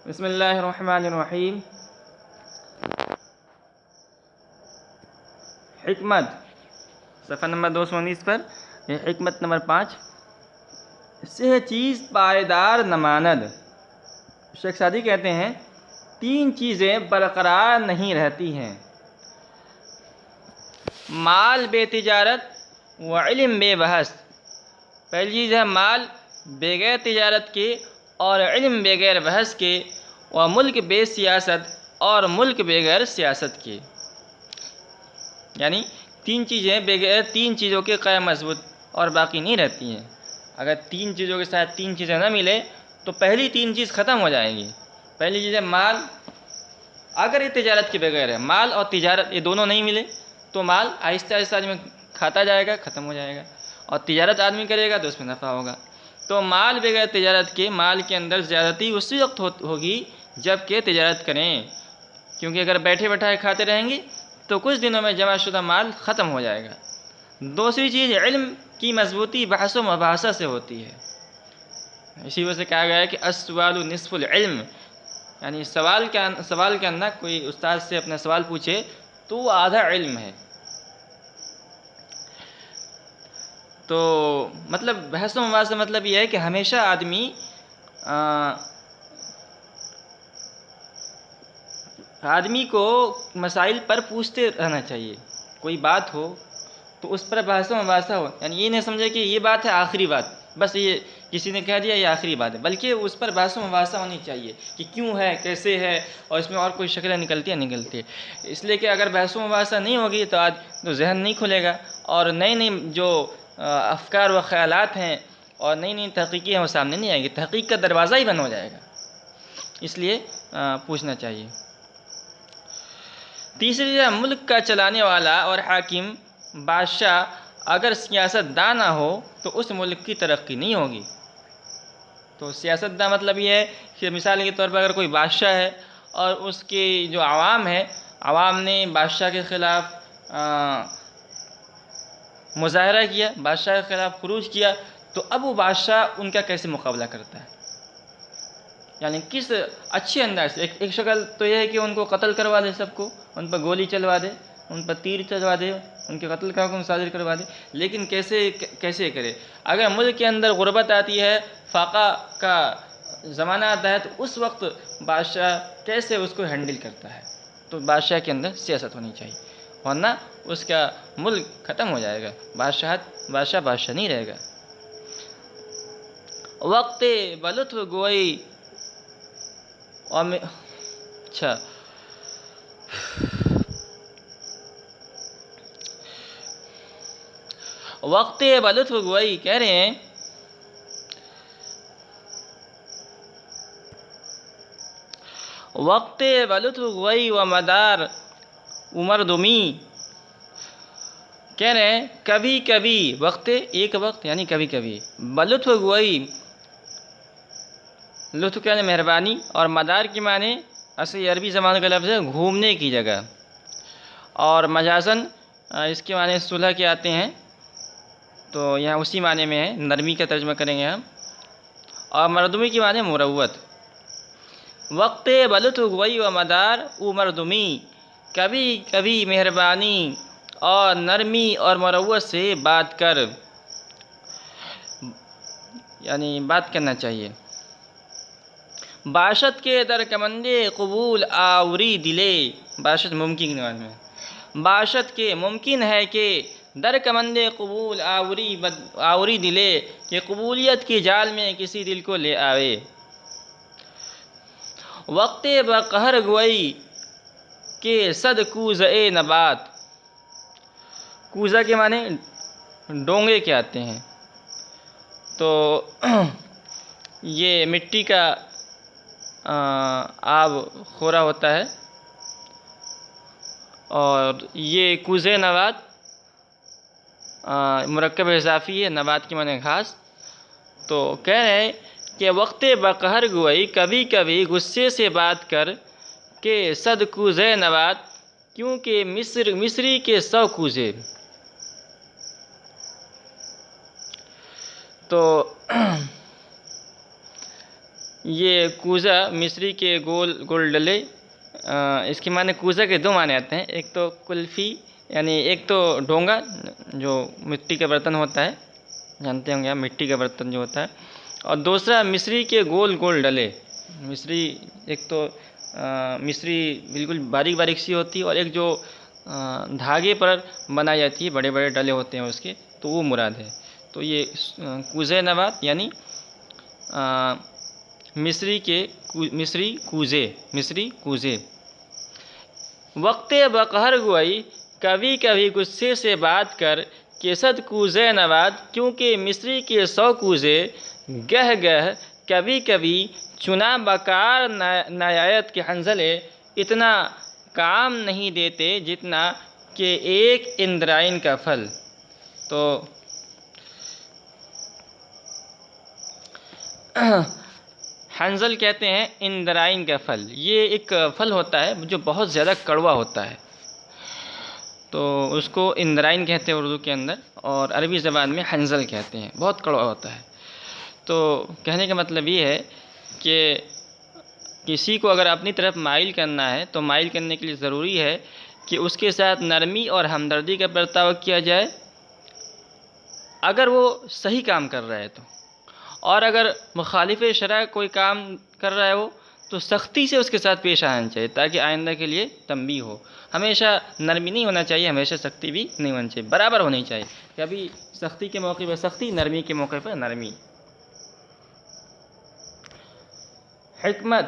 بسم اللہ الرحمن الرحیم۔ حکمت صفحہ نمبر 219 پر یہ حکمت نمبر 5، سے چیز پائیدار نماند۔ شیخ سعدی کہتے ہیں 3 چیزیں برقرار نہیں رہتی ہیں: مال بے تجارت و علم بے بحث۔ پہلی چیز ہے مال بغیر تجارت کے اور علم بغیر بحث کے، و ملک بے سیاست اور ملک بغیر سیاست کے۔ یعنی 3 چیزیں بغیر 3 چیزوں کے قائم مضبوط اور باقی نہیں رہتی ہیں۔ اگر 3 چیزوں کے ساتھ 3 چیزیں نہ ملے تو پہلی 3 چیز ختم ہو جائیں گی۔ پہلی چیز ہے مال، اگر یہ تجارت کے بغیر ہے، مال اور تجارت یہ دونوں نہیں ملے تو مال آہستہ آہستہ آدمی کھاتا جائے گا، ختم ہو جائے گا، اور تجارت آدمی کرے گا تو اس میں نفع ہوگا۔ تو مال بغیر تجارت کے، مال کے اندر زیادتی اسی وقت ہوگی جب کہ تجارت کریں، کیونکہ اگر بیٹھے بیٹھائے کھاتے رہیں گے تو کچھ دنوں میں جمع شدہ مال ختم ہو جائے گا۔ دوسری چیز علم کی مضبوطی بحث و مباحثہ سے ہوتی ہے۔ اسی وجہ سے کہا گیا ہے کہ السؤال نصف العلم، یعنی سوال کے اندر کوئی استاد سے اپنا سوال پوچھے تو وہ آدھا علم ہے۔ تو مطلب بحث و مباحثہ مطلب یہ ہے کہ ہمیشہ آدمی کو مسائل پر پوچھتے رہنا چاہیے۔ کوئی بات ہو تو اس پر بحث و مباحثہ ہو، یعنی یہ نہیں سمجھے کہ یہ بات ہے آخری بات، بس یہ کسی نے کہہ دیا یہ آخری بات ہے، بلکہ اس پر بحث و مباحثہ ہونی چاہیے کہ کیوں ہے، کیسے ہے، اور اس میں اور کوئی شکلیں نکلتی ہیں۔ اس لیے کہ اگر بحث و مباحثہ نہیں ہوگی تو ذہن نہیں کھلے گا، اور نئی نئی جو افکار و خیالات ہیں اور نئی نئی تحقیقیں ہیں وہ سامنے نہیں آئیں گی، تحقیق کا دروازہ ہی بند ہو جائے گا۔ اس لیے پوچھنا چاہیے۔ تیسری ہے ملک کا چلانے والا اور حاکم بادشاہ اگر سیاست داں نہ ہو تو اس ملک کی ترقی نہیں ہوگی۔ تو سیاست داں مطلب یہ ہے کہ مثال کے طور پر اگر کوئی بادشاہ ہے اور اس کی جو عوام ہے، عوام نے بادشاہ کے خلاف مظاہرہ کیا، بادشاہ کے خلاف خروج کیا، تو اب وہ بادشاہ ان کا کیسے مقابلہ کرتا ہے، یعنی کس اچھے انداز سے۔ ایک شکل تو یہ ہے کہ ان کو قتل کروا دے، سب کو ان پر گولی چلوا دے، ان پر تیر چلوا دے، ان کے قتل کا حکم صادر کروا دے، لیکن کیسے کرے؟ اگر ملک کے اندر غربت آتی ہے، فاقہ کا زمانہ آتا ہے، تو اس وقت بادشاہ کیسے اس کو ہینڈل کرتا ہے؟ تو بادشاہ کے اندر سیاست ہونی چاہیے، ورنہ اس کا ملک ختم ہو جائے گا، بادشاہ نہیں رہے گا۔ وقت بلطف گوئی وقت بلطف گوئی کہہ رہے ہیں وقت بلطف گوئی و مدار عمردمی، کہہ رہے ہیں کبھی کبھی، وقت ایک وقت یعنی کبھی کبھی، بلطف گوئی لطف کہنے مہربانی، اور مدار کی معنی اصلی عربی زبان کا لفظ ہے گھومنے کی جگہ، اور مجازن اس کے معنی صلح کے آتے ہیں، تو یہاں اسی معنی میں ہے، نرمی کا ترجمہ کریں گے ہم، اور مردمی کی معنی مروت۔ وقت بلطف گوئی و مدار او مردمی، کبھی کبھی مہربانی اور نرمی اور مروت سے بات کر، یعنی بات کرنا چاہیے۔ باشد کے درکمندے قبول آوری دلے، باشد ممکن کے معنی میں، باشد کے ممکن ہے کہ درکمندے قبول آوری دلے، کہ قبولیت کی جال میں کسی دل کو لے آوے۔ وقت بقہر گوئی کہ صد کوزہ نبات، کوزہ کے معنی ڈونگے کے آتے ہیں، تو یہ مٹی کا آب خورا ہوتا ہے، اور یہ کوزہ نبات مرکب اضافی ہے، نبات کی معنی گھاس۔ تو کہہ رہے ہیں کہ وقت بقہر گوئی، کبھی کبھی غصے سے بات کر، کہ صد کوزہ نبات، کیونکہ مصری کے 100 کوزے۔ تو یہ کوزہ مصری کے گول گول ڈلے، اس کے معنی کوزہ کے دو معنی آتے ہیں، ایک تو کلفی یعنی ایک تو ڈونگا جو مٹی کا برتن ہوتا ہے، جانتے ہوں گے آپ مٹی کا برتن جو ہوتا ہے، اور دوسرا مصری کے گول گول ڈلے۔ مصری ایک تو مصری بالکل باریک باریک سی ہوتی ہے، اور ایک جو دھاگے پر بنائی جاتی ہے، بڑے بڑے ڈلے ہوتے ہیں اس کے، تو وہ مراد ہے۔ تو یہ کوزہ نبات یعنی مصری کوزے۔ وقت بقہر گوئی کبھی کبھی غصے سے بات کر کہ صد کوزہ نبات، کیونکہ مصری کے 100 کوزے گہ گہ کبھی کبھی چنا بکار نیایت کے حنظلے اتنا کام نہیں دیتے جتنا کہ ایک اندرائن کا پھل۔ تو حنظل کہتے ہیں اندرائن کا پھل، یہ ایک پھل ہوتا ہے جو بہت زیادہ کڑوا ہوتا ہے، تو اس کو اندرائن کہتے ہیں اردو کے اندر، اور عربی زبان میں حنظل کہتے ہیں، بہت کڑوا ہوتا ہے۔ تو کہنے کا مطلب یہ ہے کہ کسی کو اگر اپنی طرف مائل کرنا ہے تو مائل کرنے کے لیے ضروری ہے کہ اس کے ساتھ نرمی اور ہمدردی کا برتاؤ کیا جائے، اگر وہ صحیح کام کر رہا ہے تو، اور اگر مخالف شرع کوئی کام کر رہا ہے وہ، تو سختی سے اس کے ساتھ پیش آنا چاہیے تاکہ آئندہ کے لیے تنبیہ ہو۔ ہمیشہ نرمی نہیں ہونا چاہیے، ہمیشہ سختی بھی نہیں ہونی چاہیے، برابر ہونی چاہیے، کبھی سختی کے موقع پہ سختی، نرمی کے موقع پہ نرمی۔ حکمت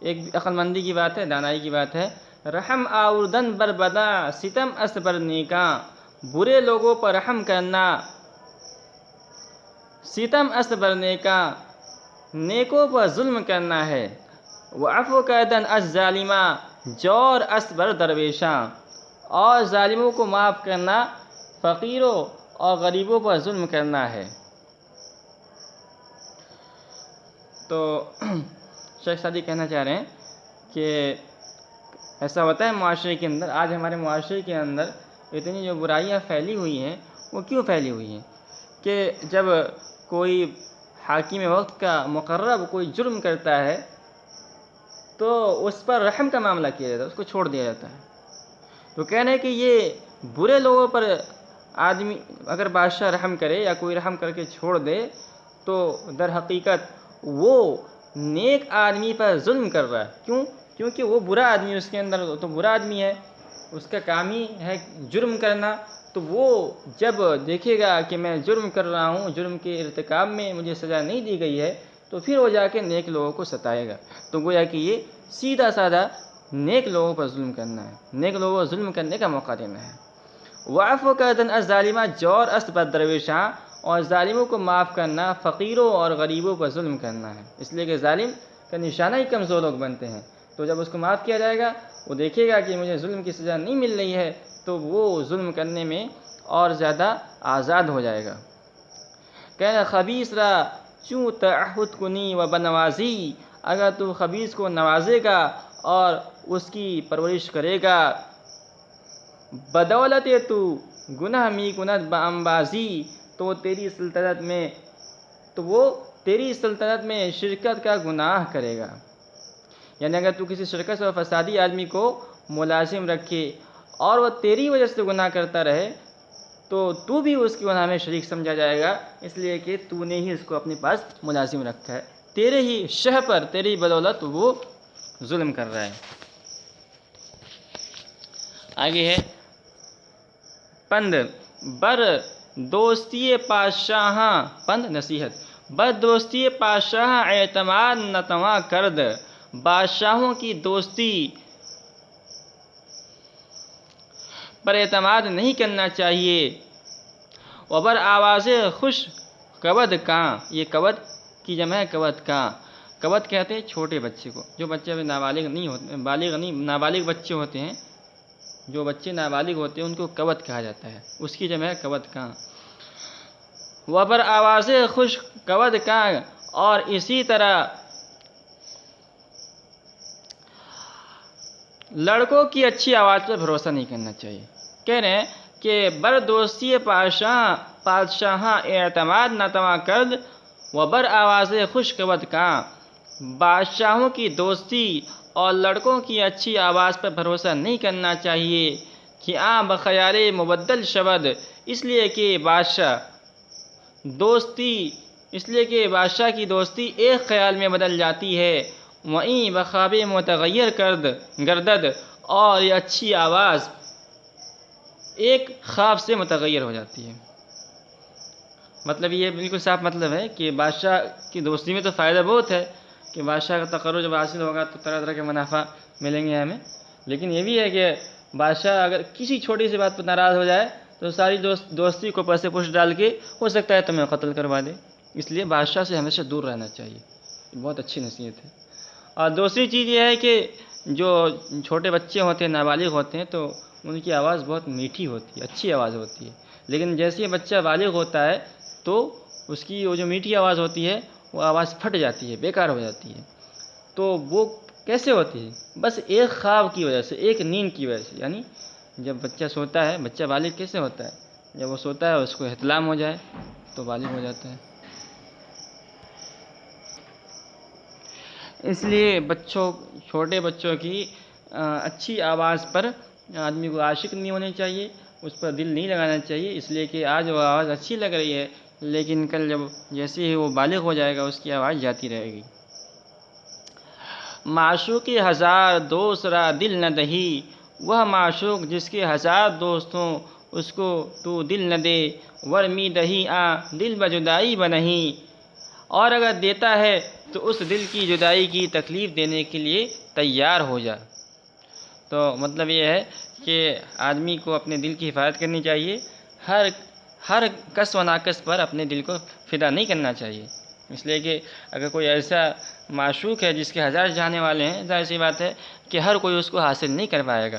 ایک عقل مندی کی بات ہے، دانائی کی بات ہے۔ رحم آوردن بربداں ستم اس بر نیکاں، برے لوگوں پر رحم کرنا ستم اس بر نیکاں، نیکوں پر ظلم کرنا ہے۔ وعفو کردن از ظالماں، جور اس بر درویشاں، اور ظالموں کو معاف کرنا فقیروں اور غریبوں پر ظلم کرنا ہے۔ تو شیخ سعدی کہنا چاہ رہے ہیں کہ ایسا ہوتا ہے معاشرے کے اندر، آج ہمارے معاشرے کے اندر اتنی جو برائیاں پھیلی ہوئی ہیں، وہ کیوں پھیلی ہوئی ہیں کہ جب کوئی حاکم وقت کا مقرب کوئی جرم کرتا ہے تو اس پر رحم کا معاملہ کیا جاتا ہے، اس کو چھوڑ دیا جاتا ہے۔ تو کہنا ہے کہ یہ برے لوگوں پر آدمی اگر بادشاہ رحم کرے یا کوئی رحم کر کے چھوڑ دے تو در حقیقت وہ نیک آدمی پر ظلم کر رہا ہے۔ کیوں؟ کیونکہ وہ برا آدمی، اس کے اندر تو برا آدمی ہے، اس کا کام ہی ہے جرم کرنا، تو وہ جب دیکھے گا کہ میں جرم کر رہا ہوں، جرم کے ارتکاب میں مجھے سزا نہیں دی گئی ہے، تو پھر وہ جا کے نیک لوگوں کو ستائے گا۔ تو گویا کہ یہ سیدھا سادہ نیک لوگوں پر ظلم کرنا ہے، نیک لوگوں پر ظلم کرنے کا موقع دینا ہے۔ وعفو کردن از ظالماں، جور است بر درویشاں، اور ظالموں کو معاف کرنا فقیروں اور غریبوں پر ظلم کرنا ہے، اس لیے کہ ظالم کا نشانہ ہی کمزور لوگ بنتے ہیں۔ تو جب اس کو معاف کیا جائے گا، وہ دیکھے گا کہ مجھے ظلم کی سزا نہیں مل رہی ہے، تو وہ ظلم کرنے میں اور زیادہ آزاد ہو جائے گا۔ کہنا خبیث را چوں تعہد کنی و بنوازی، اگر تو خبیث کو نوازے گا اور اس کی پرورش کرے گا، بدولت تو گناہ می کند بانبازی، تو وہ تیری سلطنت میں شرکت کا گناہ کرے گا۔ یعنی اگر تو کسی شرکت و فسادی آدمی کو ملازم رکھے اور وہ تیری وجہ سے گناہ کرتا رہے، تو بھی اس کے گناہ میں شریک سمجھا جائے گا، اس لیے کہ تو نے ہی اس کو اپنے پاس ملازم رکھا ہے، تیرے ہی شہ پر، تیری بدولت وہ ظلم کر رہا ہے۔ آگے ہے پند بر دوستی پادشاہاں، پند نصیحت، بر دوستی پادشاہاں اعتماد نتواں کرد، بادشاہوں کی دوستی پر اعتماد نہیں کرنا چاہیے۔ وبر آواز خوش کود کاں، یہ کود کی جمع ہے کود کاں، کود کہتے ہیں چھوٹے بچے کو، جو بچے ابھی نابالغ نہیں ہوتے، نابالغ بچے ہوتے ہیں، جو بچے نابالغ ہوتے ہیں ان کو کود کہا جاتا ہے، اس کی جمع ہے کود کاں۔ وبر آواز خوش کود کاں، اور اسی طرح لڑکوں کی اچھی آواز پر بھروسہ نہیں کرنا چاہیے۔ کہہ رہے ہیں کہ بر دوستی پادشاہاں اعتماد نتواں کرد، وبر آواز خوشقبت کاں، بادشاہوں کی دوستی اور لڑکوں کی اچھی آواز پر بھروسہ نہیں کرنا چاہیے کہ بخیال مبدل شود، اس لیے کہ بادشاہ کی دوستی ایک خیال میں بدل جاتی ہے، وہیں بخواب متغیر گردد، اور یہ اچھی آواز ایک خواب سے متغیر ہو جاتی ہے۔ مطلب یہ بالکل صاف مطلب ہے کہ بادشاہ کی دوستی میں تو فائدہ بہت ہے کہ بادشاہ کا تقرر جب حاصل ہوگا تو طرح طرح کے منافع ملیں گے ہمیں، لیکن یہ بھی ہے کہ بادشاہ اگر کسی چھوٹی سی بات پر ناراض ہو جائے تو ساری دوستی کو پیسے پوش ڈال کے ہو سکتا ہے تمہیں قتل کروا دے، اس لیے بادشاہ سے ہمیشہ دور رہنا چاہیے۔ یہ بہت اچھی نصیحت ہے۔ اور دوسری چیز یہ ہے کہ جو چھوٹے بچے ہوتے ہیں، نابالغ ہوتے ہیں، تو ان کی آواز بہت میٹھی ہوتی ہے، اچھی آواز ہوتی ہے، لیکن جیسے ہی بچہ بالغ ہوتا ہے تو اس کی وہ جو میٹھی آواز ہوتی ہے وہ آواز پھٹ جاتی ہے، بیکار ہو جاتی ہے۔ تو وہ کیسے ہوتی ہے؟ بس ایک خواب کی وجہ سے، ایک نیند کی وجہ سے۔ یعنی جب بچہ سوتا ہے، بچہ بالغ کیسے ہوتا ہے؟ جب وہ سوتا ہے اس کو احتلام ہو جائے تو بالغ ہو جاتا ہے۔ اس لیے چھوٹے بچوں کی اچھی آواز پر آدمی کو عاشق نہیں ہونے چاہیے، اس پر دل نہیں لگانا چاہیے، اس لیے کہ آج وہ آواز اچھی لگ رہی ہے لیکن کل جیسے ہی وہ بالغ ہو جائے گا اس کی آواز جاتی رہے گی۔ معشوق ہزار دوست را دل نہ دہی، وہ معشوق جس کے ہزار دوست ہوں اس کو تو دل نہ دے، ور می دہی دل بجدائی بنہی، اور اگر دیتا ہے تو اس دل کی جدائی کی تکلیف دینے کے لیے تیار ہو جا۔ تو مطلب یہ ہے کہ آدمی کو اپنے دل کی حفاظت کرنی چاہیے، ہر کس و ناقص پر اپنے دل کو فدا نہیں کرنا چاہیے، اس لیے کہ اگر کوئی ایسا معشوق ہے جس کے ہزار چاہنے والے ہیں، ظاہر سی بات ہے کہ ہر کوئی اس کو حاصل نہیں کر پائے گا۔